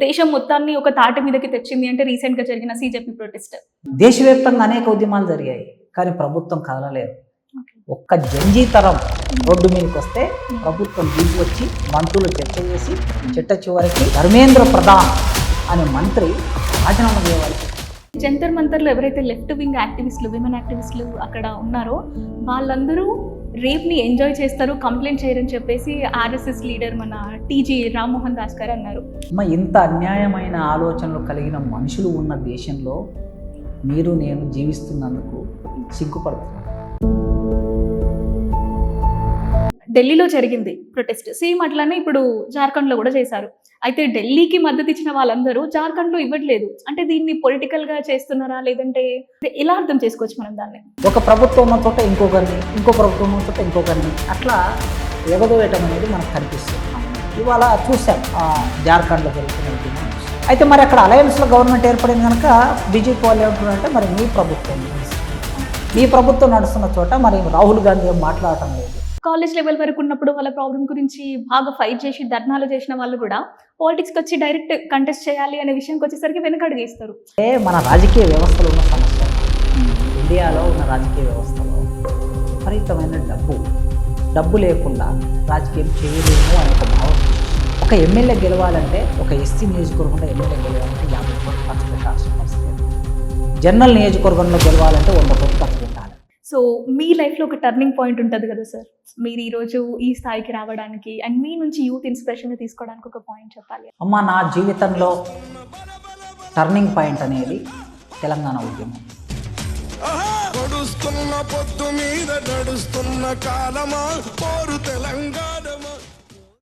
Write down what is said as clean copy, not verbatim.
దేశం మొత్తాన్ని ఒక తాటి మీదకి తెచ్చింది అంటే రీసెంట్ గా జరిగిన సీజేపీ ప్రొటెస్ట్. దేశవ్యాప్తంగా అనేక ఉద్యమాలు జరిగాయి, కానీ ప్రభుత్వం కదలలేదు. ఒక్క జంజీతరం రోడ్డు మీదకి వస్తే ప్రభుత్వం దిగి వచ్చి మంత్రులు చర్చ చేసి చిట్ట చివరికి ధర్మేంద్ర ప్రధాన్ అనే మంత్రి రాజీనామా చేయాలి. జంతర్ మంతర్లో ఎవరైతే లెఫ్ట్ వింగ్ యాక్టివిస్టులు, విమెన్ యాక్టివిస్టులు అక్కడ ఉన్నారో వాళ్ళందరూ రేప్ని ఎంజాయ్ చేస్తారు, కంప్లైంట్ చేయరని చెప్పేసి ఆర్ఎస్ఎస్ లీడర్ మన టీజీ రామ్మోహన్ దాస్ గారు అన్నారు. ఇంత అన్యాయమైన ఆలోచనలు కలిగిన మనుషులు ఉన్న దేశంలో మీరు నేను జీవిస్తున్నందుకు సిగ్గుపడుతున్నాను. ఢిల్లీలో జరిగింది ప్రొటెస్ట్, సేమ్ అట్లానే ఇప్పుడు జార్ఖండ్లో కూడా చేశారు. అయితే ఢిల్లీకి మద్దతు ఇచ్చిన వాళ్ళందరూ జార్ఖండ్లో ఇవ్వట్లేదు. అంటే దీన్ని పొలిటికల్గా చేస్తున్నారా, లేదంటే ఎలా అర్థం చేసుకోవచ్చు మనం దాన్ని? ఒక ప్రభుత్వం ఉన్న చోట ఇంకొకరిని, ఇంకో ప్రభుత్వం ఉన్న చోట ఇంకొకరిని అట్లా ఎగదవేయటం అనేది మనకు కనిపిస్తుంది. ఇవాళ చూసాం జార్ఖండ్లో జరుగుతున్న ఉద్యమం. అయితే మరి అక్కడ అలయన్స్లో గవర్నమెంట్ ఏర్పడింది కనుక బీజేపీ వాళ్ళు ఏమంటున్నారంటే మరి మీ ప్రభుత్వం నడుస్తున్న చోట మరి రాహుల్ గాంధీ ఏం మాట్లాడటం లేదు. కాలేజ్ లెవెల్ వరకు ఉన్నప్పుడు వాళ్ళ ప్రాబ్లం గురించి బాగా ఫైట్ చేసి ధర్నాలు చేసిన వాళ్ళు కూడా పాలిటిక్స్కి వచ్చి డైరెక్ట్ కంటెస్ట్ చేయాలి అనే విషయానికి వచ్చేసరికి వెనకడుగు వేస్తారు. మన రాజకీయ వ్యవస్థలో ఉన్న సమస్య, ఇండియాలో ఉన్న రాజకీయ వ్యవస్థలో విపరీతమైన డబ్బు లేకుండా రాజకీయం చేయలేము అనే ఒక భావం. ఒక ఎమ్మెల్యే గెలవాలంటే, ఒక ఎస్సీ నియోజకవర్గంలో ఎమ్మెల్యే గెలవాలంటే 50 కోట్లు ఖర్చు పెట్టాల్సిన పరిస్థితి. జనరల్ నియోజకవర్గంలో గెలవాలంటే 100 కోట్లు ఖర్చు పెట్టాలి. సో మీ లైఫ్లో ఒక టర్నింగ్ పాయింట్ ఉంటుంది కదా సార్, మీరు ఈరోజు ఈ స్థాయికి రావడానికి అండ్ మీ నుంచి యూత్ ఇన్స్పిరేషన్గా తీసుకోవడానికి ఒక పాయింట్ చెప్పాలి. నా జీవితంలో టర్నింగ్ పాయింట్ అనేది తెలంగాణ ఉద్యమం. పొద్దు మీద నడుస్తున్న కాలమా పోరు తెలంగాణ.